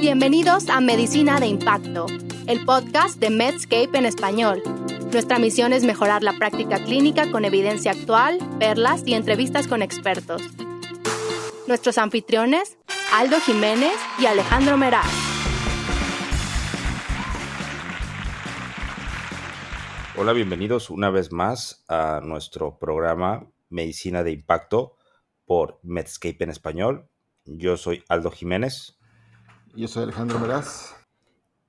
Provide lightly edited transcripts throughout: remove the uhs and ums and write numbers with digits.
Bienvenidos a Medicina de Impacto, el podcast de Medscape en español. Nuestra misión es mejorar la práctica clínica con evidencia actual, perlas y entrevistas con expertos. Nuestros anfitriones, Aldo Jiménez y Alejandro Meraz. Hola, bienvenidos una vez más a nuestro programa Medicina de Impacto por Medscape en español. Yo soy Aldo Jiménez. Yo soy Alejandro Meraz.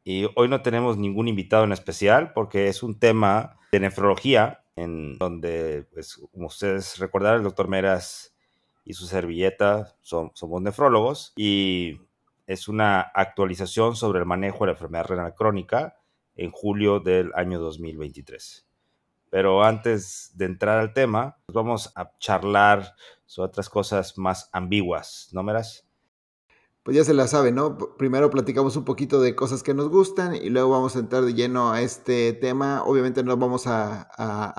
Y hoy no tenemos ningún invitado en especial porque es un tema de nefrología en donde, pues, como ustedes recordarán, el doctor Meraz y su servilleta somos nefrólogos y es una actualización sobre el manejo de la enfermedad renal crónica en julio del año 2023. Pero antes de entrar al tema, pues vamos a charlar sobre otras cosas más ambiguas, ¿no, Meraz? Pues ya se la sabe, ¿no? Primero platicamos un poquito de cosas que nos gustan y luego vamos a entrar de lleno a este tema. Obviamente no vamos a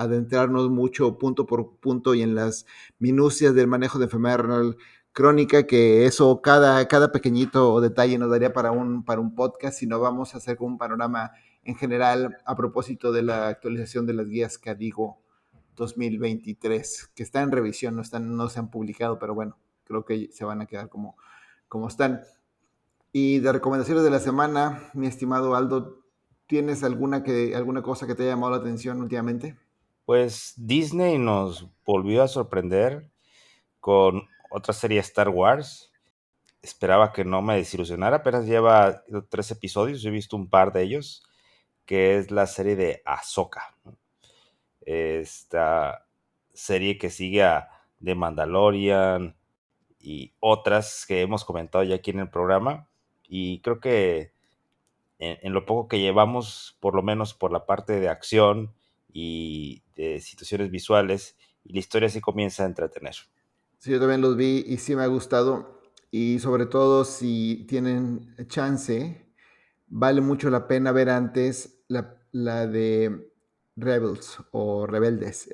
adentrarnos mucho punto por punto y en las minucias del manejo de enfermedad renal crónica, que eso cada pequeñito detalle nos daría para un podcast, sino vamos a hacer un panorama en general a propósito de la actualización de las guías KDIGO 2023, que está en revisión, no se han publicado, pero bueno, creo que se van a quedar como están. Y de recomendaciones de la semana, mi estimado Aldo, ¿tienes alguna cosa que te haya llamado la atención últimamente? Pues Disney nos volvió a sorprender con otra serie Star Wars. Esperaba que no me desilusionara, apenas lleva 3 episodios, yo he visto un par de ellos, que es la serie de Ahsoka, ¿no? Esta serie que sigue a The Mandalorian y otras que hemos comentado ya aquí en el programa, y creo que en lo poco que llevamos, por lo menos por la parte de acción y de situaciones visuales, y la historia sí comienza a entretener. Sí, yo también los vi y sí me ha gustado. Y sobre todo si tienen chance, vale mucho la pena ver antes la de Rebels o Rebeldes.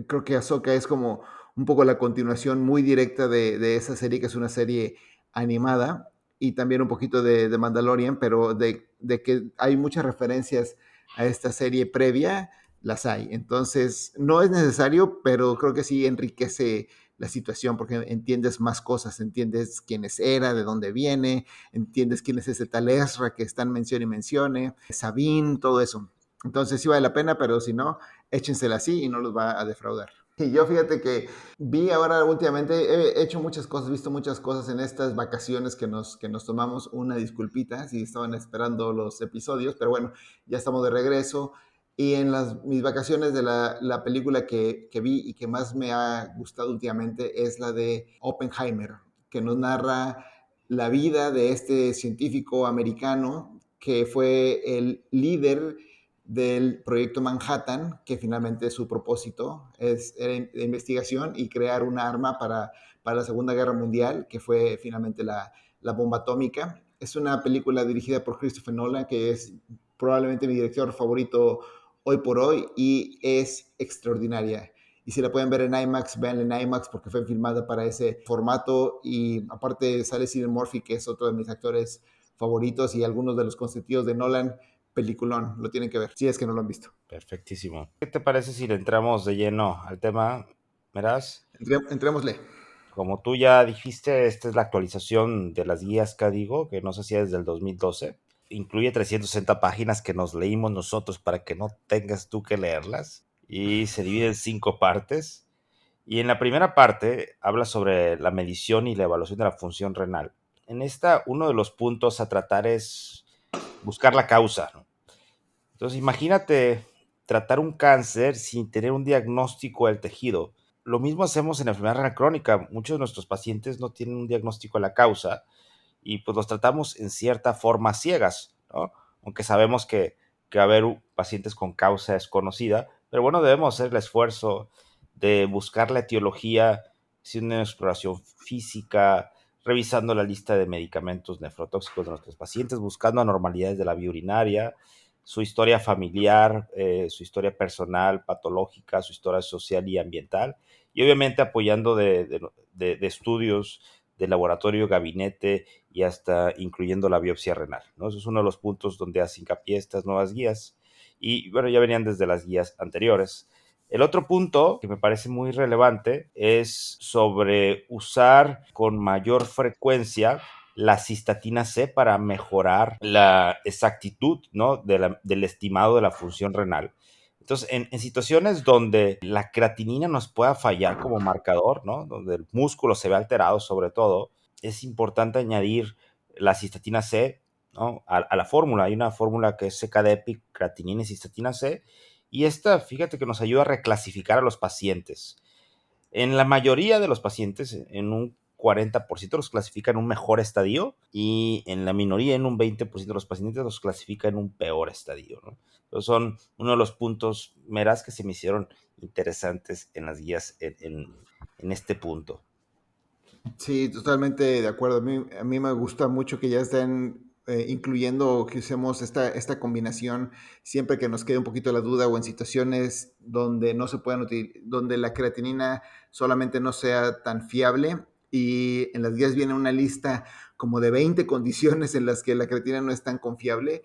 Creo que Ahsoka es como un poco la continuación muy directa de esa serie, que es una serie animada, y también un poquito de Mandalorian, pero de que hay muchas referencias a esta serie previa, las hay. Entonces, no es necesario, pero creo que sí enriquece la situación porque entiendes más cosas, entiendes quién era, de dónde viene, entiendes quién es ese tal Ezra que están mencione y mencione, Sabine, todo eso. Entonces sí vale la pena, pero si no, échensela así y no los va a defraudar. Y yo fíjate que vi ahora últimamente, he hecho muchas cosas, visto muchas cosas en estas vacaciones que nos tomamos. Una disculpita si estaban esperando los episodios, pero bueno, ya estamos de regreso. Y en mis vacaciones de la película que vi y que más me ha gustado últimamente es la de Oppenheimer, que nos narra la vida de este científico americano que fue el líder del proyecto Manhattan, que finalmente su propósito era de investigación y crear un arma para la Segunda Guerra Mundial, que fue finalmente la bomba atómica. Es una película dirigida por Christopher Nolan, que es probablemente mi director favorito hoy por hoy, y es extraordinaria. Y si la pueden ver en IMAX, véanla en IMAX porque fue filmada para ese formato. Y aparte sale Cillian Murphy, que es otro de mis actores favoritos, y algunos de los consentidos de Nolan. Peliculón, lo tienen que ver, si es que no lo han visto. Perfectísimo. ¿Qué te parece si le entramos de lleno al tema, Meraz? Entrémosle. Como tú ya dijiste, esta es la actualización de las guías KDIGO, que no sé si es del 2012. Incluye 360 páginas que nos leímos nosotros para que no tengas tú que leerlas. Y se divide en 5 partes. Y en la primera parte habla sobre la medición y la evaluación de la función renal. En esta, uno de los puntos a tratar es buscar la causa, ¿no? Entonces, imagínate tratar un cáncer sin tener un diagnóstico del tejido. Lo mismo hacemos en la enfermedad renal crónica. Muchos de nuestros pacientes no tienen un diagnóstico de la causa y pues los tratamos en cierta forma ciegas, ¿no? Aunque sabemos que va a haber pacientes con causa desconocida, pero bueno, debemos hacer el esfuerzo de buscar la etiología, haciendo una exploración física, revisando la lista de medicamentos nefrotóxicos de nuestros pacientes, buscando anormalidades de la vía urinaria, su historia familiar, su historia personal, patológica, su historia social y ambiental, y obviamente apoyando de estudios de laboratorio, gabinete y hasta incluyendo la biopsia renal, ¿no? Eso es uno de los puntos donde hace hincapié estas nuevas guías y bueno, ya venían desde las guías anteriores. El otro punto que me parece muy relevante es sobre usar con mayor frecuencia la cistatina C para mejorar la exactitud, ¿no? Del estimado de la función renal. Entonces, en situaciones donde la creatinina nos pueda fallar como marcador, ¿no? Donde el músculo se ve alterado sobre todo, es importante añadir la cistatina C, ¿no? A la fórmula. Hay una fórmula que es CKD-EPIC, creatinina y cistatina C, y esta, fíjate que nos ayuda a reclasificar a los pacientes. En la mayoría de los pacientes, en un 40% los clasifica en un mejor estadio y en la minoría, en un 20% de los pacientes los clasifica en un peor estadio, ¿no? Entonces son uno de los puntos meras que se me hicieron interesantes en las guías en este punto. Sí, totalmente de acuerdo. A mí me gusta mucho que ya estén incluyendo que usemos esta combinación siempre que nos quede un poquito la duda o en situaciones donde no se puedan donde la creatinina solamente no sea tan fiable. Y en las guías viene una lista como de 20 condiciones en las que la creatinina no es tan confiable.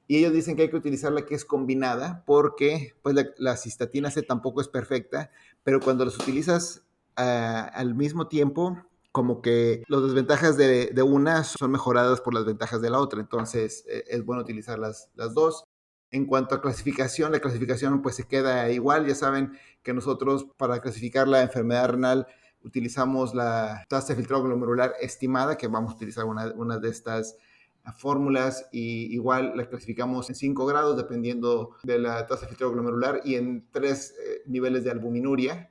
Y ellos dicen que hay que utilizar la que es combinada porque pues la cistatina C tampoco es perfecta, pero cuando las utilizas al mismo tiempo, como que las desventajas de una son mejoradas por las ventajas de la otra. Entonces, es bueno utilizar las dos. En cuanto a clasificación, la clasificación pues se queda igual. Ya saben que nosotros para clasificar la enfermedad renal utilizamos la tasa de filtrado glomerular estimada, que vamos a utilizar una de estas fórmulas, y igual la clasificamos en 5 grados dependiendo de la tasa de filtrado glomerular y en 3 niveles de albuminuria.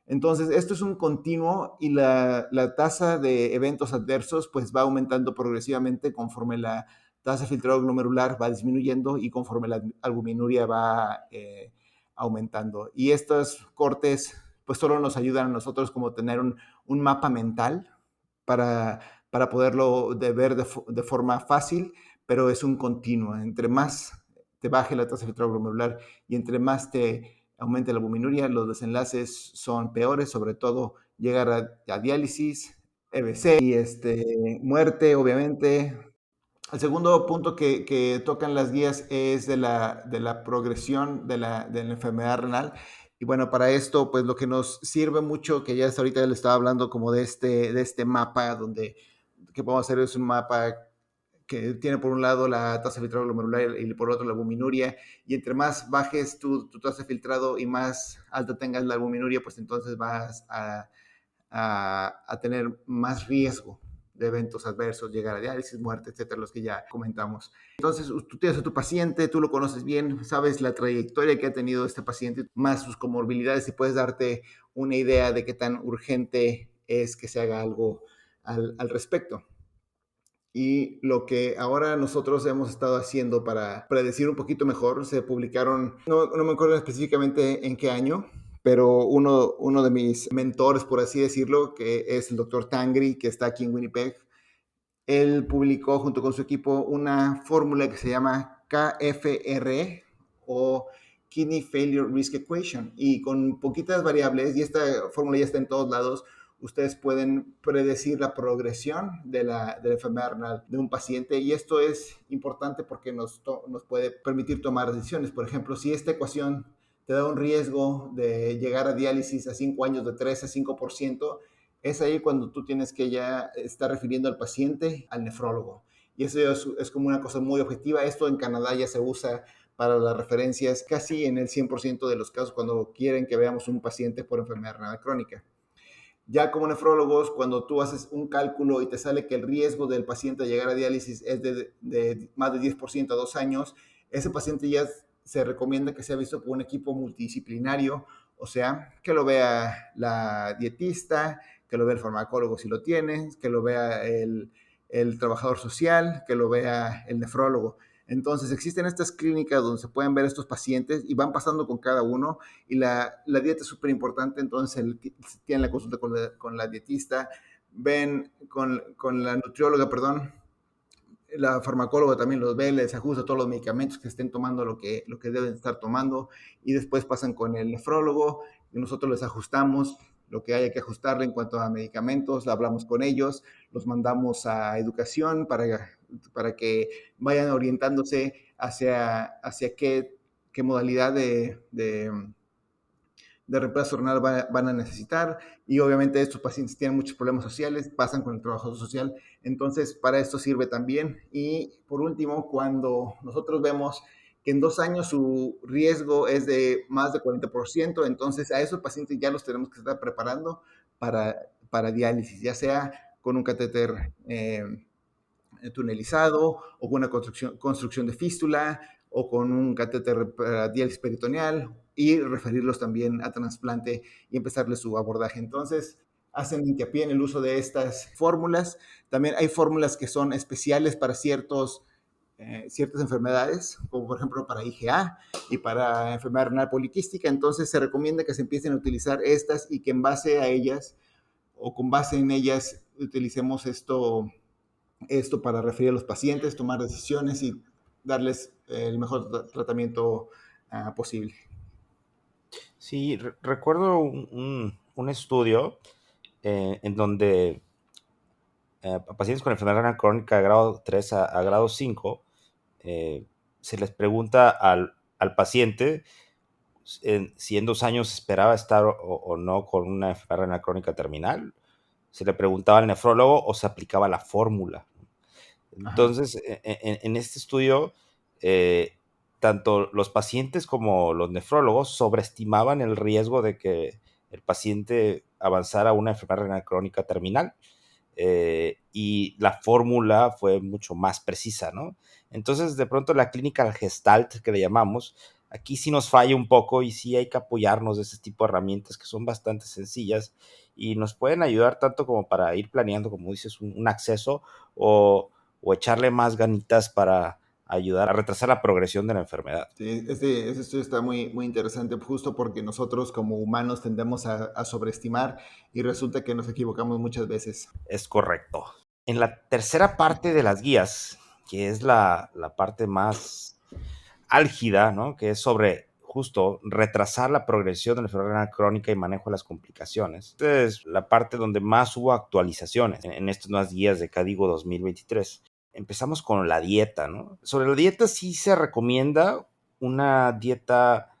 Entonces, esto es un continuo y la tasa de eventos adversos pues va aumentando progresivamente conforme la tasa de filtrado glomerular va disminuyendo y conforme la albuminuria va aumentando. Y estos cortes pues solo nos ayudan a nosotros como tener un mapa mental para, para poderlo ver de forma fácil, pero es un continuo. Entre más te baje la tasa de filtrado glomerular y entre más te aumenta la albuminuria, los desenlaces son peores, sobre todo llegar a diálisis, EBC y muerte, obviamente. El segundo punto que tocan las guías es de la progresión de la enfermedad renal. Y bueno, para esto, pues lo que nos sirve mucho, que ya hasta ahorita le estaba hablando como de este mapa, donde que podemos hacer es un mapa que tiene por un lado la tasa de filtrado glomerular y por otro la albuminuria, y entre más bajes tu tasa de filtrado y más alta tengas la albuminuria, pues entonces vas a tener más riesgo de eventos adversos, llegar a diálisis, muerte, etcétera, los que ya comentamos. Entonces, tú tienes a tu paciente, tú lo conoces bien, sabes la trayectoria que ha tenido este paciente, más sus comorbilidades, y puedes darte una idea de qué tan urgente es que se haga algo al respecto. Y lo que ahora nosotros hemos estado haciendo para predecir un poquito mejor, se publicaron, no me acuerdo específicamente en qué año, pero uno de mis mentores, por así decirlo, que es el doctor Tangri, que está aquí en Winnipeg, él publicó junto con su equipo una fórmula que se llama KFR o Kidney Failure Risk Equation, y con poquitas variables, y esta fórmula ya está en todos lados, ustedes pueden predecir la progresión de la enfermedad renal de un paciente, y esto es importante porque nos puede permitir tomar decisiones. Por ejemplo, si esta ecuación te da un riesgo de llegar a diálisis a 5 años de 3 a 5%, es ahí cuando tú tienes que ya estar refiriendo al paciente al nefrólogo. Y eso es como una cosa muy objetiva. Esto en Canadá ya se usa para las referencias casi en el 100% de los casos cuando quieren que veamos un paciente por enfermedad renal crónica. Ya como nefrólogos, cuando tú haces un cálculo y te sale que el riesgo del paciente de llegar a diálisis es de más de 10% a 2 años, ese paciente ya se recomienda que sea visto por un equipo multidisciplinario, o sea, que lo vea la dietista, que lo vea el farmacólogo si lo tiene, que lo vea el trabajador social, que lo vea el nefrólogo. Entonces, existen estas clínicas donde se pueden ver estos pacientes y van pasando con cada uno, y la dieta es súper importante. Entonces, tienen la consulta con la dietista, ven con la nutrióloga, perdón, la farmacóloga también los ve, les ajusta todos los medicamentos que estén tomando, lo que deben estar tomando, y después pasan con el nefrólogo y nosotros les ajustamos lo que haya que ajustarle en cuanto a medicamentos, hablamos con ellos, los mandamos a educación para que vayan orientándose hacia qué modalidad de reemplazo renal van a necesitar, y obviamente estos pacientes tienen muchos problemas sociales, pasan con el trabajador social, entonces para esto sirve también. Y por último, cuando nosotros vemos que en 2 años su riesgo es de más de 40%, entonces a esos pacientes ya los tenemos que estar preparando para diálisis, ya sea con un catéter tunelizado o con una construcción de fístula o con un catéter para diálisis peritoneal, y referirlos también a trasplante y empezarles su abordaje. Entonces, hacen hincapié en el uso de estas fórmulas. También hay fórmulas que son especiales para ciertas enfermedades, como por ejemplo para IgA y para enfermedad renal poliquística. Entonces, se recomienda que se empiecen a utilizar estas y que en base a ellas o con base en ellas utilicemos esto para referir a los pacientes, tomar decisiones y darles el mejor tratamiento posible. Sí, recuerdo un estudio en donde a pacientes con enfermedad renal crónica de grado 3 a grado 5 eh, se les pregunta al paciente si en 2 años esperaba estar o no con una enfermedad renal crónica terminal. Se le preguntaba al nefrólogo o se aplicaba la fórmula. Ajá. Entonces, en este estudio, eh, tanto los pacientes como los nefrólogos sobreestimaban el riesgo de que el paciente avanzara a una enfermedad renal crónica terminal. Y la fórmula fue mucho más precisa, ¿no? Entonces, de pronto, la clínica Gestalt, que le llamamos, aquí sí nos falla un poco y sí hay que apoyarnos de ese tipo de herramientas que son bastante sencillas y nos pueden ayudar tanto como para ir planeando, como dices, un acceso o echarle más ganitas para ayudar a retrasar la progresión de la enfermedad. Sí, este estudio está muy, muy interesante, justo porque nosotros como humanos tendemos a sobreestimar y resulta que nos equivocamos muchas veces. Es correcto. En la tercera parte de las guías, que es la parte más álgida, ¿no? Que es sobre justo retrasar la progresión de la enfermedad renal crónica y manejo de las complicaciones. Esta es la parte donde más hubo actualizaciones en estas nuevas guías de CADIGO 2023. Empezamos con la dieta, ¿no? Sobre la dieta sí se recomienda una dieta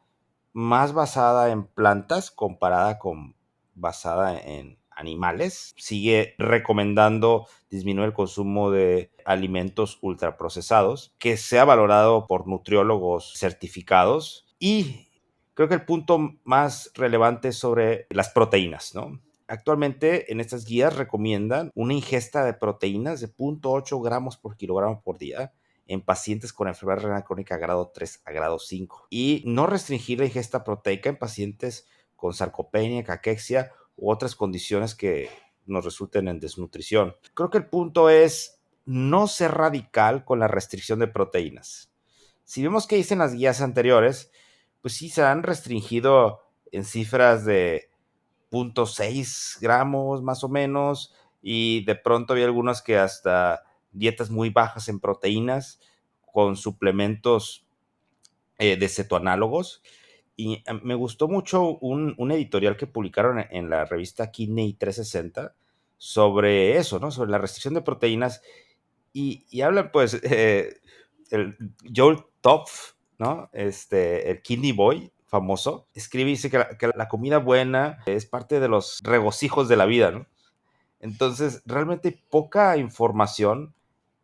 más basada en plantas comparada con basada en animales. Sigue recomendando disminuir el consumo de alimentos ultraprocesados, que sea valorado por nutriólogos certificados. Y creo que el punto más relevante es sobre las proteínas, ¿no? Actualmente en estas guías recomiendan una ingesta de proteínas de 0.8 gramos por kilogramo por día en pacientes con enfermedad renal crónica grado 3 a grado 5 y no restringir la ingesta proteica en pacientes con sarcopenia, caquexia u otras condiciones que nos resulten en desnutrición. Creo que el punto es no ser radical con la restricción de proteínas. Si vemos que dicen las guías anteriores, pues sí se han restringido en cifras de 0.6 gramos más o menos, y de pronto había algunas que hasta dietas muy bajas en proteínas con suplementos de cetoanálogos. Y me gustó mucho un editorial que publicaron en la revista Kidney 360 sobre eso, ¿no? Sobre la restricción de proteínas. Y hablan, pues, el Joel Topf, ¿no? El Kidney Boy famoso, escribe y dice que la comida buena es parte de los regocijos de la vida, ¿no? Entonces, realmente hay poca información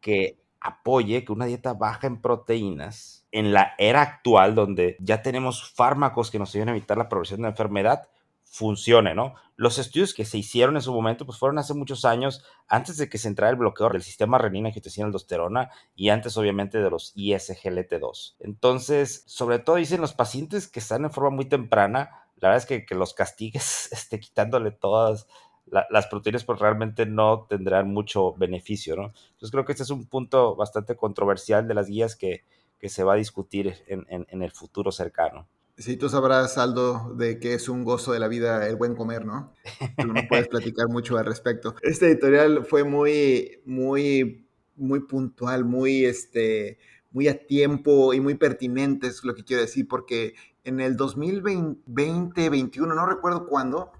que apoye que una dieta baja en proteínas en la era actual, donde ya tenemos fármacos que nos ayudan a evitar la progresión de la enfermedad, funcione, ¿no? Los estudios que se hicieron en su momento, pues fueron hace muchos años, antes de que se entrara el bloqueo del sistema renina, angiotensina, aldosterona y antes, obviamente, de los ISGLT2. Entonces, sobre todo dicen los pacientes que están en forma muy temprana, la verdad es que los castigues, quitándole todas las proteínas, pues realmente no tendrán mucho beneficio, ¿no? Entonces creo que este es un punto bastante controversial de las guías que se va a discutir en el futuro cercano. Sí, tú sabrás, Aldo, de que es un gozo de la vida el buen comer, ¿no? Tú no puedes platicar mucho al respecto. Este editorial fue muy, muy, muy puntual, muy a tiempo y muy pertinente, es lo que quiero decir, porque en el 2020, 21, no recuerdo cuándo,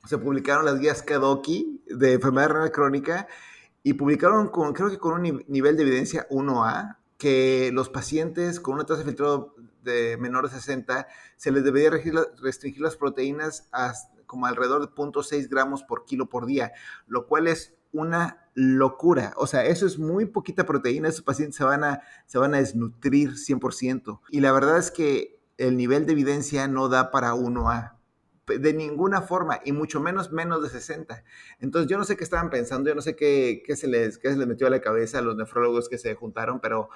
se publicaron las guías Kadoki de enfermedad renal crónica y publicaron creo que con un nivel de evidencia 1A, que los pacientes con una tasa de filtrado de menor de 60 se les debería restringir las proteínas como alrededor de 0.6 gramos por kilo por día, lo cual es una locura. O sea, eso es muy poquita proteína, esos pacientes se van a desnutrir 100%. Y la verdad es que el nivel de evidencia no da para 1A de ninguna forma, y mucho menos de 60. Entonces yo no sé qué estaban pensando, yo no sé qué se les metió a la cabeza a los nefrólogos que se juntaron, pero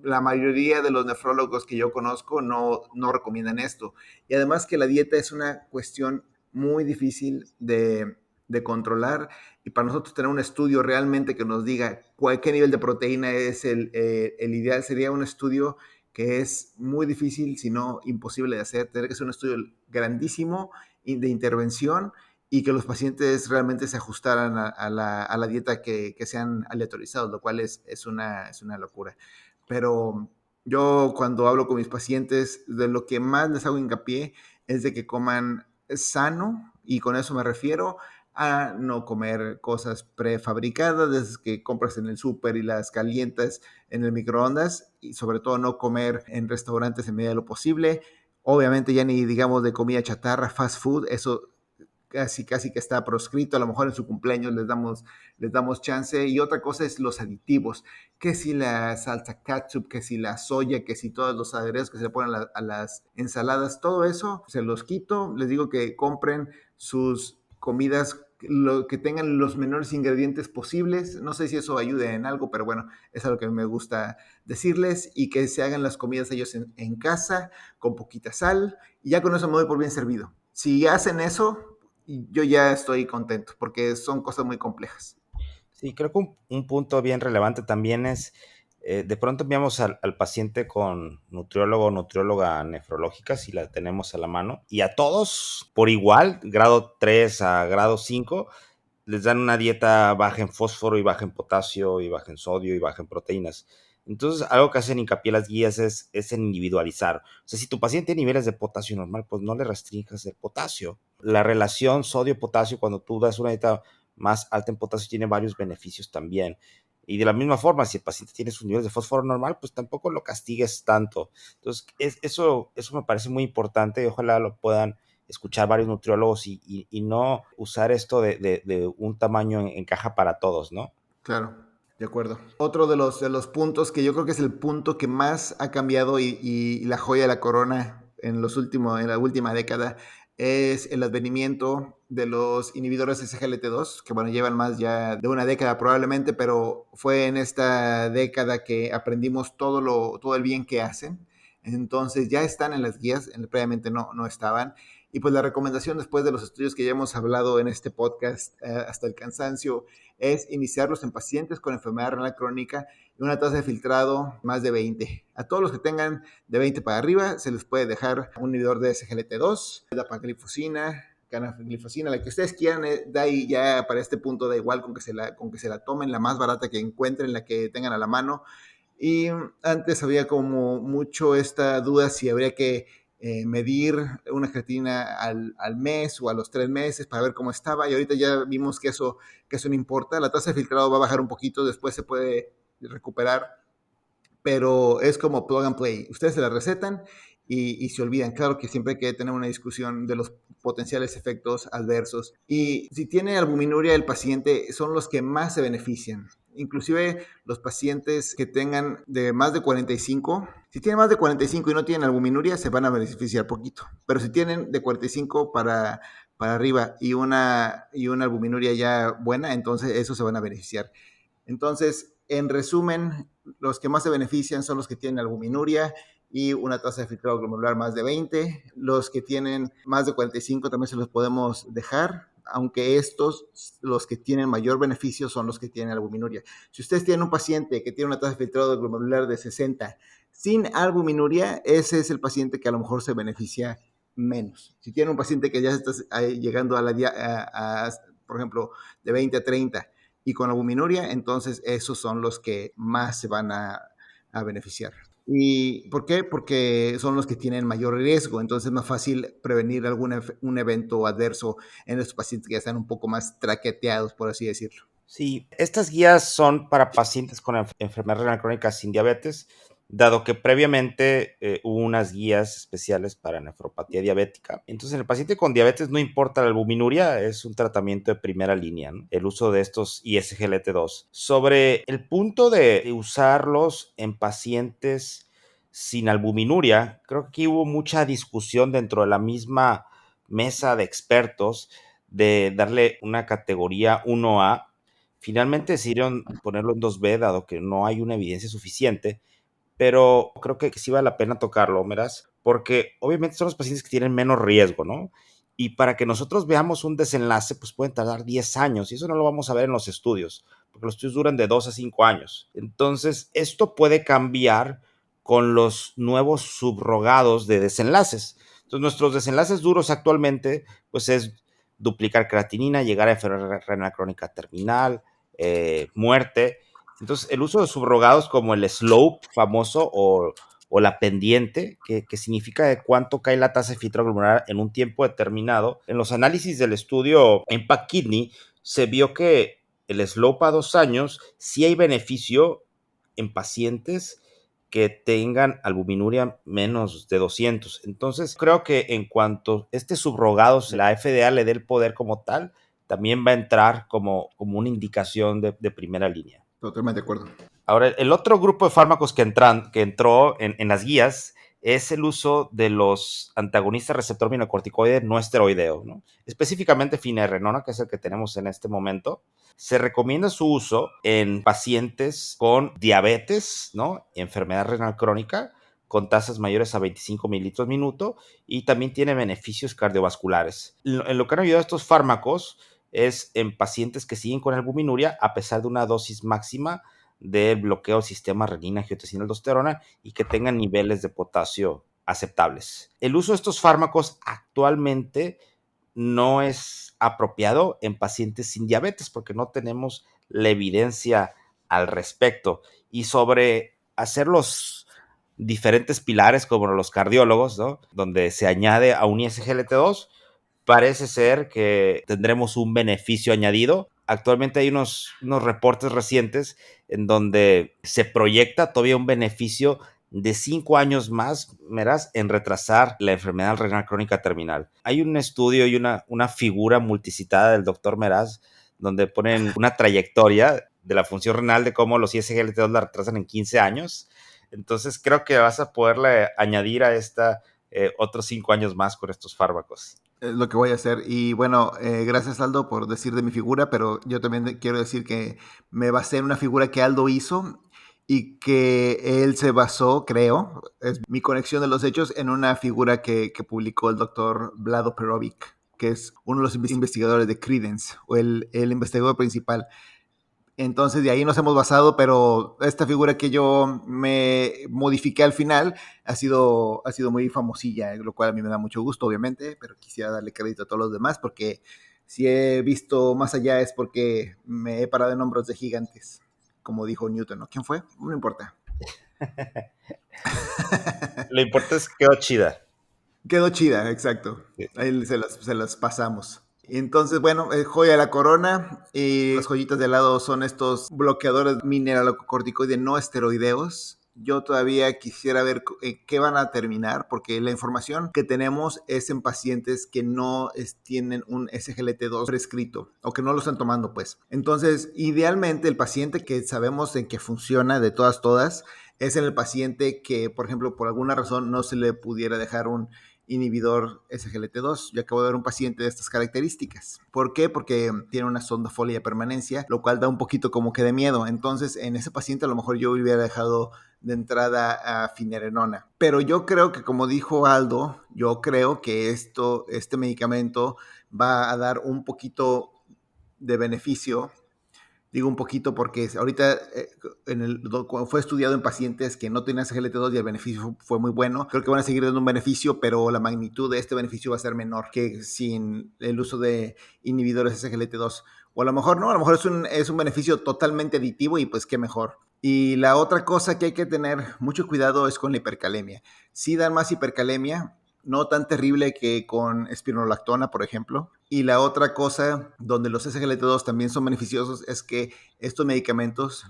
la mayoría de los nefrólogos que yo conozco no recomiendan esto. Y además que la dieta es una cuestión muy difícil de controlar, y para nosotros tener un estudio realmente que nos diga qué nivel de proteína es el ideal, sería un estudio que es muy difícil, si no imposible de hacer. Tener que ser un estudio grandísimo de intervención y que los pacientes realmente se ajustaran a la dieta que sean aleatorizados, lo cual es una locura. Pero yo cuando hablo con mis pacientes, de lo que más les hago hincapié es de que coman sano, y con eso me refiero a no comer cosas prefabricadas, desde que compras en el súper y las calientas en el microondas, y sobre todo no comer en restaurantes en medida de lo posible. Obviamente ya ni digamos de comida chatarra, fast food, eso casi que está proscrito. A lo mejor en su cumpleaños les damos chance. Y otra cosa es los aditivos, que si la salsa ketchup, que si la soya, que si todos los aderezos que se le ponen a las ensaladas, todo eso se los quito. Les digo que compren sus comidas que tengan los menores ingredientes posibles. No sé si eso ayude en algo, pero bueno, es algo que me gusta decirles, y que se hagan las comidas ellos en casa con poquita sal, y ya con eso me doy por bien servido. Si hacen eso, yo ya estoy contento, porque son cosas muy complejas. Sí, creo que un punto bien relevante también es, de pronto enviamos al paciente con nutriólogo o nutrióloga nefrológica, si la tenemos a la mano, y a todos por igual, grado 3 a grado 5, les dan una dieta baja en fósforo y baja en potasio y baja en sodio y baja en proteínas. Entonces, algo que hacen hincapié las guías es en individualizar. O sea, si tu paciente tiene niveles de potasio normal, pues no le restringas el potasio. La relación sodio-potasio, cuando tú das una dieta más alta en potasio, tiene varios beneficios también. Y de la misma forma, si el paciente tiene sus niveles de fósforo normal, pues tampoco lo castigues tanto. Entonces, eso me parece muy importante, y ojalá lo puedan escuchar varios nutriólogos, y no usar esto de un tamaño en caja para todos, ¿no? Claro, de acuerdo. Otro de los puntos que yo creo que es el punto que más ha cambiado, y la joya de la corona en la última década, es el advenimiento de los inhibidores de SGLT2, que bueno, llevan más ya de una década probablemente, pero fue en esta década que aprendimos todo el bien que hacen. Entonces ya están en las guías, previamente no estaban. Y pues la recomendación, después de los estudios que ya hemos hablado en este podcast hasta el cansancio, es iniciarlos en pacientes con enfermedad renal crónica y una tasa de filtrado más de 20. A todos los que tengan de 20 para arriba se les puede dejar un inhibidor de SGLT2, dapaglifosina, canaglifosina, la que ustedes quieran. De ahí ya para este punto da igual con que se la tomen, la más barata que encuentren, la que tengan a la mano. Y antes había como mucho esta duda si habría que medir una creatinina al mes o a los 3 meses para ver cómo estaba, y ahorita ya vimos que eso no importa. La tasa de filtrado va a bajar un poquito, después se puede recuperar, pero es como plug and play. Ustedes se la recetan y se olvidan. Claro que siempre hay que tener una discusión de los potenciales efectos adversos. Y si tiene albuminuria el paciente, son los que más se benefician. Inclusive los pacientes que tengan de más de 45, si tienen más de 45 y no tienen albuminuria, se van a beneficiar poquito. Pero si tienen de 45 para arriba y una albuminuria ya buena, entonces eso se van a beneficiar. Entonces, en resumen, los que más se benefician son los que tienen albuminuria y una tasa de filtrado glomerular más de 20. Los que tienen más de 45 también se los podemos dejar, aunque estos, los que tienen mayor beneficio, son los que tienen albuminuria. Si ustedes tienen un paciente que tiene una tasa de filtrado glomerular de 60 sin albuminuria, ese es el paciente que a lo mejor se beneficia menos. Si tienen un paciente que ya está llegando por ejemplo, de 20 a 30 y con albuminuria, entonces esos son los que más se van a beneficiar. ¿Y por qué? Porque son los que tienen mayor riesgo, entonces es más fácil prevenir un evento adverso en los pacientes que ya están un poco más traqueteados, por así decirlo. Sí, estas guías son para pacientes con enfermedad renal crónica sin diabetes, dado que previamente hubo unas guías especiales para nefropatía diabética. Entonces, en el paciente con diabetes no importa la albuminuria, es un tratamiento de primera línea, ¿no? El uso de estos ISGLT2. Sobre el punto de usarlos en pacientes sin albuminuria, creo que aquí hubo mucha discusión dentro de la misma mesa de expertos de darle una categoría 1A. Finalmente decidieron ponerlo en 2B, dado que no hay una evidencia suficiente, pero creo que sí vale la pena tocarlo, Meras, porque obviamente son los pacientes que tienen menos riesgo, ¿no? Y para que nosotros veamos un desenlace, pues pueden tardar 10 años, y eso no lo vamos a ver en los estudios, porque los estudios duran de 2 a 5 años. Entonces, esto puede cambiar con los nuevos subrogados de desenlaces. Entonces, nuestros desenlaces duros actualmente, pues es duplicar creatinina, llegar a enfermedad renal crónica terminal, muerte. Entonces, el uso de subrogados como el slope famoso o la pendiente, que significa de cuánto cae la tasa de filtro glomerular en un tiempo determinado. En los análisis del estudio Impact Kidney se vio que el slope a 2 años sí hay beneficio en pacientes que tengan albuminuria menos de 200. Entonces, creo que en cuanto este subrogado, la FDA le dé el poder como tal, también va a entrar como una indicación de primera línea. Totalmente de acuerdo. Ahora, el otro grupo de fármacos que entró en las guías es el uso de los antagonistas receptor mineralocorticoide no esteroideo, ¿no? Específicamente finerenona, que es el que tenemos en este momento. Se recomienda su uso en pacientes con diabetes, ¿no? Enfermedad renal crónica, con tasas mayores a 25 mililitros minuto, y también tiene beneficios cardiovasculares. En lo que han ayudado estos fármacos es en pacientes que siguen con albuminuria a pesar de una dosis máxima del bloqueo del sistema renina, angiotensina, aldosterona y que tengan niveles de potasio aceptables. El uso de estos fármacos actualmente no es apropiado en pacientes sin diabetes porque no tenemos la evidencia al respecto. Y sobre hacer los diferentes pilares como los cardiólogos, ¿no? Donde se añade a un ISGLT2, parece ser que tendremos un beneficio añadido. Actualmente hay unos reportes recientes en donde se proyecta todavía un beneficio de 5 años más, Meras, en retrasar la enfermedad renal crónica terminal. Hay un estudio y una figura multicitada del doctor Meras donde ponen una trayectoria de la función renal de cómo los ISGLT2 la retrasan en 15 años. Entonces creo que vas a poderle añadir a esta otros 5 años más con estos fármacos. Es lo que voy a hacer. Y bueno, gracias Aldo por decir de mi figura, pero yo también quiero decir que me basé en una figura que Aldo hizo y que él se basó, creo, es mi conexión de los hechos, en una figura que publicó el doctor Vlado Perovic, que es uno de los investigadores de Credence, o el investigador principal. Entonces de ahí nos hemos basado, pero esta figura que yo me modifiqué al final ha sido muy famosilla, lo cual a mí me da mucho gusto, obviamente, pero quisiera darle crédito a todos los demás, porque si he visto más allá es porque me he parado en hombros de gigantes, como dijo Newton, ¿no? ¿Quién fue? No importa. Lo importante es que quedó chida. Quedó chida, exacto. Sí. Ahí se las pasamos. Entonces, bueno, joya de la corona. Y las joyitas de lado son estos bloqueadores mineralocorticoides no esteroideos. Yo todavía quisiera ver qué van a terminar, porque la información que tenemos es en pacientes que no tienen un SGLT2 prescrito o que no lo están tomando, pues. Entonces, idealmente, el paciente que sabemos en que funciona de todas, es en el paciente que, por ejemplo, por alguna razón no se le pudiera dejar un inhibidor SGLT2. Yo acabo de ver un paciente de estas características. ¿Por qué? Porque tiene una sonda folia de permanencia, lo cual da un poquito como que de miedo. Entonces, en ese paciente a lo mejor yo hubiera dejado de entrada a finerenona. Pero yo creo que, como dijo Aldo, yo creo que este medicamento va a dar un poquito de beneficio. Digo un poquito porque ahorita fue estudiado en pacientes que no tenían SGLT2 y el beneficio fue muy bueno. Creo que van a seguir dando un beneficio, pero la magnitud de este beneficio va a ser menor que sin el uso de inhibidores SGLT2. O a lo mejor no, a lo mejor es un beneficio totalmente aditivo y pues qué mejor. Y la otra cosa que hay que tener mucho cuidado es con la hipercalemia. Sí dan más hipercalemia, no tan terrible que con espironolactona, por ejemplo. Y la otra cosa donde los SGLT2 también son beneficiosos es que estos medicamentos,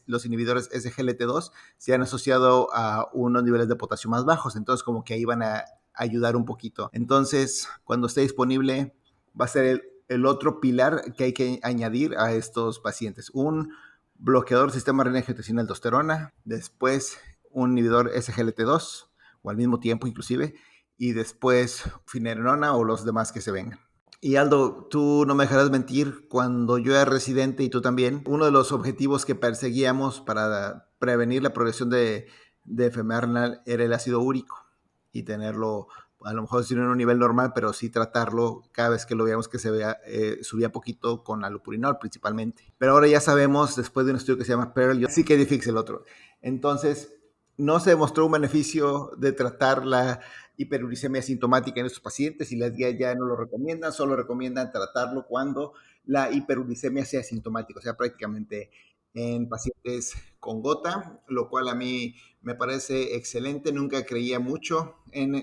los inhibidores SGLT2, se han asociado a unos niveles de potasio más bajos. Entonces, como que ahí van a ayudar un poquito. Entonces, cuando esté disponible, va a ser el otro pilar que hay que añadir a estos pacientes. Un bloqueador del sistema renina-angiotensina-aldosterona, después un inhibidor SGLT2, o al mismo tiempo inclusive, y después finerenona o los demás que se vengan. Y Aldo, tú no me dejarás mentir, cuando yo era residente y tú también, uno de los objetivos que perseguíamos para prevenir la progresión de enfermedad renal era el ácido úrico y tenerlo, a lo mejor no en un nivel normal, pero sí tratarlo cada vez que lo veíamos que subía poquito con allopurinol principalmente. Pero ahora ya sabemos, después de un estudio que se llama Pearl, sí que Difix el otro. Entonces, no se demostró un beneficio de tratar la hiperuricemia sintomática en estos pacientes y las guías ya no lo recomiendan, solo recomiendan tratarlo cuando la hiperuricemia sea sintomática, o sea, prácticamente en pacientes con gota, lo cual a mí me parece excelente. Nunca creí mucho en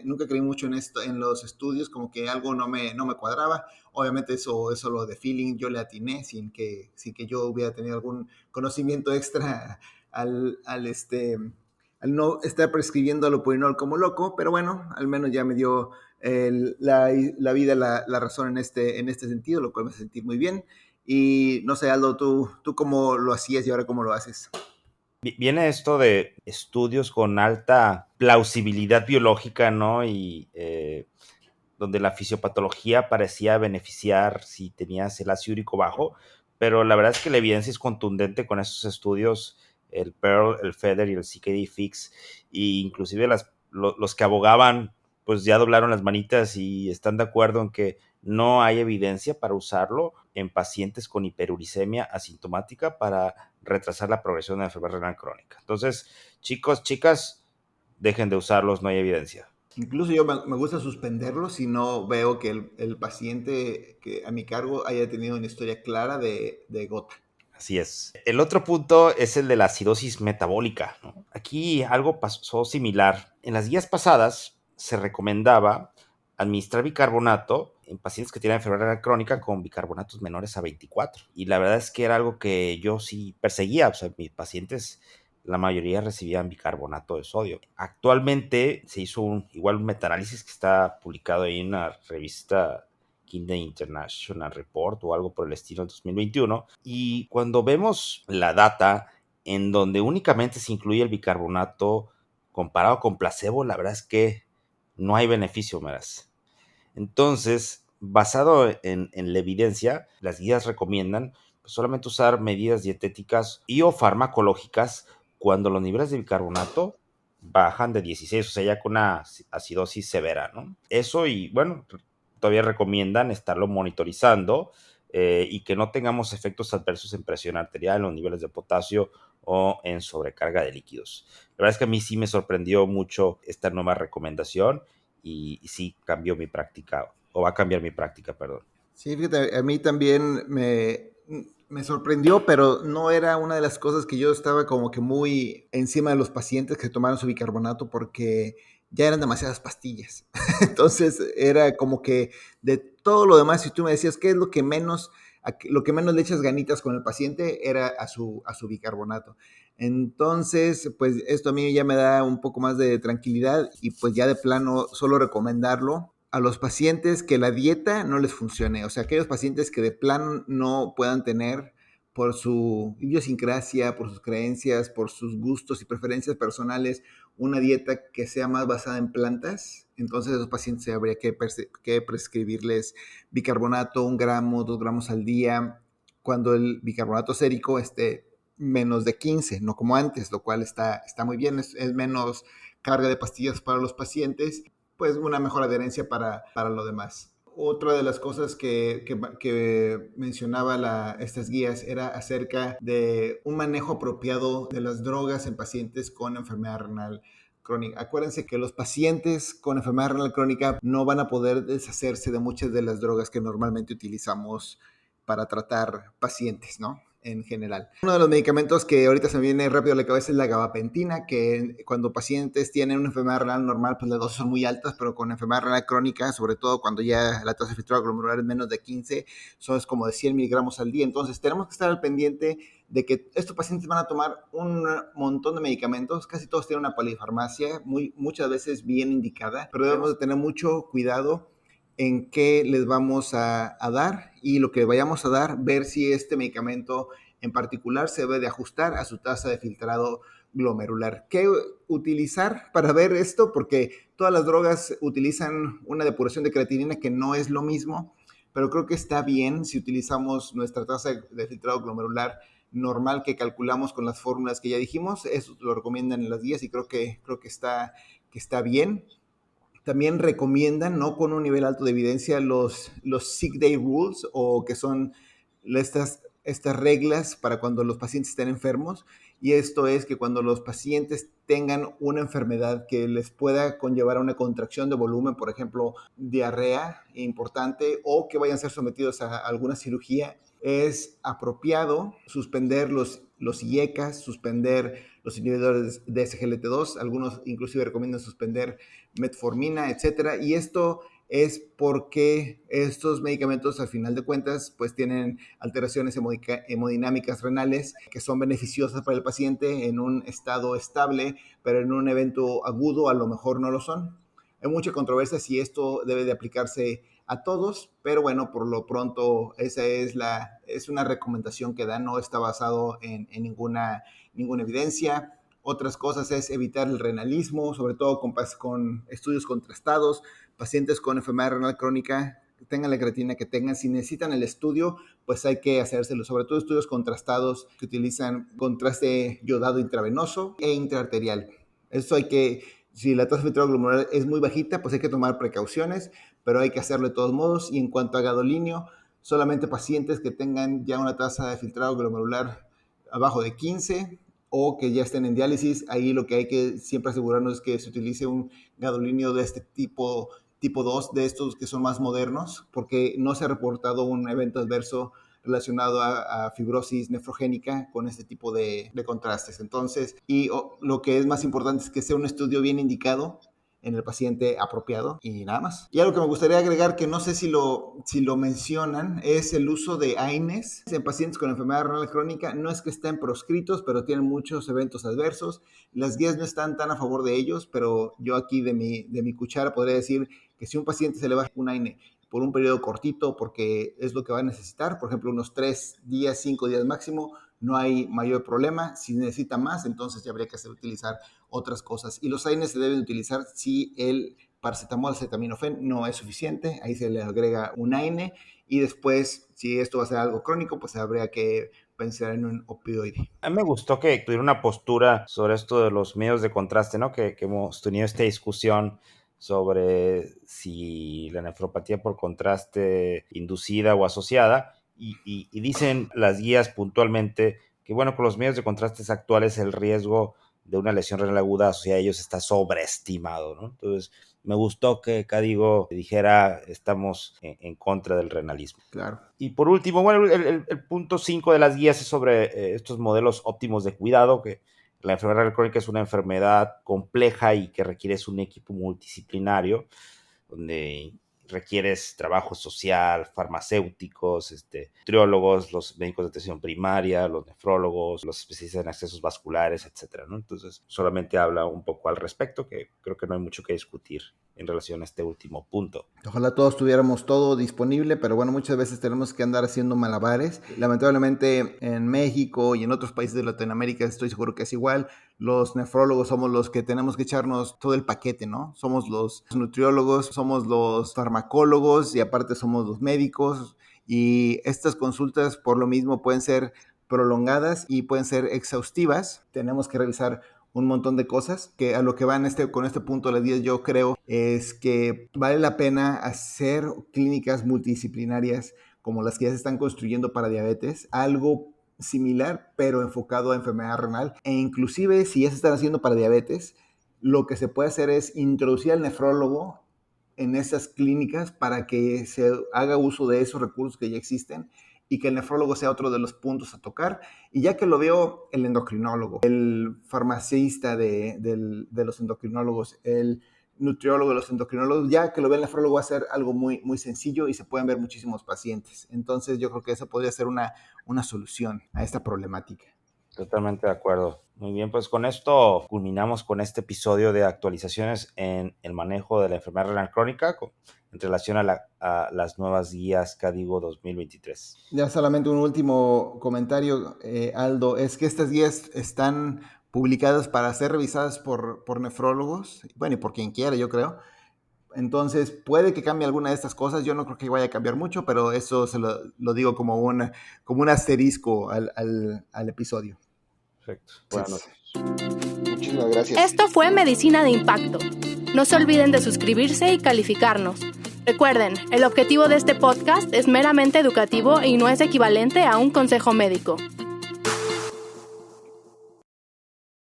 esto, en los estudios, como que algo no me cuadraba. Obviamente eso lo de feeling yo le atiné sin que yo hubiera tenido algún conocimiento extra al no estar prescribiendo alopurinol como loco, pero bueno, al menos ya me dio la vida, la razón en este sentido, lo cual me hace sentir muy bien. Y no sé, Aldo, tú cómo lo hacías y ahora cómo lo haces. Viene esto de estudios con alta plausibilidad biológica, ¿no? Y donde la fisiopatología parecía beneficiar si tenías el ácido úrico bajo, pero la verdad es que la evidencia es contundente con esos estudios, el Pearl, el FEDER y el CKD Fix, e inclusive los que abogaban, pues ya doblaron las manitas y están de acuerdo en que no hay evidencia para usarlo en pacientes con hiperuricemia asintomática para retrasar la progresión de la enfermedad renal crónica. Entonces, chicos, chicas, dejen de usarlos, no hay evidencia. Incluso yo me gusta suspenderlo si no veo que el paciente que a mi cargo haya tenido una historia clara de gota. Así es. El otro punto es el de la acidosis metabólica, ¿no? Aquí algo pasó similar. En las guías pasadas se recomendaba administrar bicarbonato en pacientes que tienen enfermedad renal crónica con bicarbonatos menores a 24. Y la verdad es que era algo que yo sí perseguía. O sea, mis pacientes, la mayoría recibían bicarbonato de sodio. Actualmente se hizo igual un metaanálisis que está publicado ahí en una revista Kidney International Report o algo por el estilo en 2021. Y cuando vemos la data en donde únicamente se incluye el bicarbonato comparado con placebo, la verdad es que no hay beneficio, Meras. Entonces, basado en la evidencia, las guías recomiendan pues, solamente usar medidas dietéticas y o farmacológicas cuando los niveles de bicarbonato bajan de 16, o sea, ya con una acidosis severa, ¿no? Eso y, bueno, todavía recomiendan estarlo monitorizando y que no tengamos efectos adversos en presión arterial, en los niveles de potasio o en sobrecarga de líquidos. La verdad es que a mí sí me sorprendió mucho esta nueva recomendación y sí cambió mi práctica, o va a cambiar mi práctica, perdón. Sí, fíjate, a mí también me sorprendió, pero no era una de las cosas que yo estaba como que muy encima de los pacientes que tomaron su bicarbonato porque ya eran demasiadas pastillas. Entonces era como que de todo lo demás, si tú me decías qué es lo que menos le echas ganitas con el paciente era a su bicarbonato. Entonces, pues esto a mí ya me da un poco más de tranquilidad y pues ya de plano solo recomendarlo a los pacientes que la dieta no les funcione, o sea, aquellos pacientes que de plano no puedan tener por su idiosincrasia, por sus creencias, por sus gustos y preferencias personales, una dieta que sea más basada en plantas, entonces a esos pacientes habría que prescribirles bicarbonato 1 gramo, 2 gramos al día, cuando el bicarbonato sérico esté menos de 15, no como antes, lo cual está muy bien, es menos carga de pastillas para los pacientes, pues una mejor adherencia para lo demás. Otra de las cosas que mencionaba estas guías era acerca de un manejo apropiado de las drogas en pacientes con enfermedad renal crónica. Acuérdense que los pacientes con enfermedad renal crónica no van a poder deshacerse de muchas de las drogas que normalmente utilizamos para tratar pacientes, ¿no? en general. Uno de los medicamentos que ahorita se me viene rápido a la cabeza es la gabapentina, que cuando pacientes tienen una enfermedad renal normal, pues las dosis son muy altas, pero con enfermedad renal crónica, sobre todo cuando ya la tasa de filtrado glomerular es menos de 15, son como de 100 miligramos al día. Entonces tenemos que estar al pendiente de que estos pacientes van a tomar un montón de medicamentos, casi todos tienen una polifarmacia, muchas veces bien indicada, pero debemos de tener mucho cuidado en qué les vamos a dar, y lo que vayamos a dar, ver si este medicamento en particular se debe de ajustar a su tasa de filtrado glomerular. ¿Qué utilizar para ver esto? Porque todas las drogas utilizan una depuración de creatinina que no es lo mismo, pero creo que está bien si utilizamos nuestra tasa de filtrado glomerular normal que calculamos con las fórmulas que ya dijimos. Eso lo recomiendan en las guías y creo que está bien. También recomiendan, no con un nivel alto de evidencia, los sick day rules, o que son estas reglas para cuando los pacientes estén enfermos. Y esto es que cuando los pacientes tengan una enfermedad que les pueda conllevar a una contracción de volumen, por ejemplo, diarrea importante, o que vayan a ser sometidos a alguna cirugía, es apropiado suspender los IECAs, suspender los inhibidores de SGLT2, algunos inclusive recomiendan suspender metformina, etcétera. Y esto es porque estos medicamentos, al final de cuentas, pues tienen alteraciones hemodinámicas renales que son beneficiosas para el paciente en un estado estable, pero en un evento agudo a lo mejor no lo son. Hay mucha controversia si esto debe de aplicarse a todos, pero bueno, por lo pronto esa es una recomendación que dan, no está basado en ninguna evidencia. Otras cosas es evitar el renalismo, sobre todo con estudios contrastados. Pacientes con enfermedad renal crónica, tengan la creatina que tengan, si necesitan el estudio, pues hay que hacérselo, sobre todo estudios contrastados que utilizan contraste yodado intravenoso e intraarterial. Eso si la tasa de filtrado glomerular es muy bajita, pues hay que tomar precauciones, pero hay que hacerlo de todos modos. Y en cuanto a gadolinio, solamente pacientes que tengan ya una tasa de filtrado glomerular abajo de 15 o que ya estén en diálisis, ahí lo que hay que siempre asegurarnos es que se utilice un gadolinio de este tipo 2, de estos que son más modernos, porque no se ha reportado un evento adverso relacionado a fibrosis nefrogénica con este tipo de contrastes. Entonces, lo que es más importante es que sea un estudio bien indicado en el paciente apropiado, y nada más. Y algo que me gustaría agregar, que no sé si lo mencionan, es el uso de AINES en pacientes con enfermedad renal crónica. No es que estén proscritos, pero tienen muchos eventos adversos. Las guías no están tan a favor de ellos, pero yo aquí de mi cuchara podría decir que si un paciente se le va un AINE por un periodo cortito, porque es lo que va a necesitar, por ejemplo, unos 3 días, 5 días máximo, no hay mayor problema. Si necesita más, entonces ya habría que utilizar otras cosas. Y los AINES se deben utilizar si el paracetamol, acetaminofén no es suficiente, ahí se le agrega un AINE, y después, si esto va a ser algo crónico, pues habría que pensar en un opioide. A mí me gustó que tuviera una postura sobre esto de los medios de contraste, ¿no? Que hemos tenido esta discusión sobre si la nefropatía por contraste inducida o asociada, y dicen las guías puntualmente que, bueno, con los medios de contrastes actuales el riesgo de una lesión renal aguda asociada a ellos está sobreestimado, ¿no? Entonces, me gustó que Cádigo dijera estamos en contra del renalismo. Claro. Y por último, bueno, el punto 5 de las guías es sobre estos modelos óptimos de cuidado, que la enfermedad renal crónica es una enfermedad compleja y que requiere un equipo multidisciplinario, donde requieres trabajo social, farmacéuticos, nutriólogos, los médicos de atención primaria, los nefrólogos, los especialistas en accesos vasculares, etcétera, ¿no? Entonces, solamente habla un poco al respecto, que creo que no hay mucho que discutir en relación a este último punto. Ojalá todos tuviéramos todo disponible, pero bueno, muchas veces tenemos que andar haciendo malabares. Lamentablemente en México y en otros países de Latinoamérica estoy seguro que es igual. Los nefrólogos somos los que tenemos que echarnos todo el paquete, ¿no? Somos los nutriólogos, somos los farmacólogos y aparte somos los médicos. Y estas consultas por lo mismo pueden ser prolongadas y pueden ser exhaustivas. Tenemos que revisar un montón de cosas, que a lo que van con este punto de las 10 yo creo es que vale la pena hacer clínicas multidisciplinarias como las que ya se están construyendo para diabetes, algo similar pero enfocado a enfermedad renal, e inclusive si ya se están haciendo para diabetes, lo que se puede hacer es introducir al nefrólogo en esas clínicas para que se haga uso de esos recursos que ya existen y que el nefrólogo sea otro de los puntos a tocar. Y ya que lo veo, el endocrinólogo, el farmacista de los endocrinólogos, el nutriólogo de los endocrinólogos, ya que lo ve el nefrólogo va a ser algo muy, muy sencillo y se pueden ver muchísimos pacientes. Entonces yo creo que esa podría ser una solución a esta problemática. Totalmente de acuerdo. Muy bien, pues con esto culminamos con este episodio de actualizaciones en el manejo de la enfermedad renal crónica en relación a las nuevas guías KDIGO 2023. Ya solamente un último comentario, Aldo, es que estas guías están publicadas para ser revisadas por nefrólogos, bueno, y por quien quiera, yo creo. Entonces, puede que cambie alguna de estas cosas. Yo no creo que vaya a cambiar mucho, pero eso se lo digo como un asterisco al episodio. Perfecto. Bueno, muchísimas gracias. Esto fue Medicina de Impacto. No se olviden de suscribirse y calificarnos. Recuerden, el objetivo de este podcast es meramente educativo y no es equivalente a un consejo médico.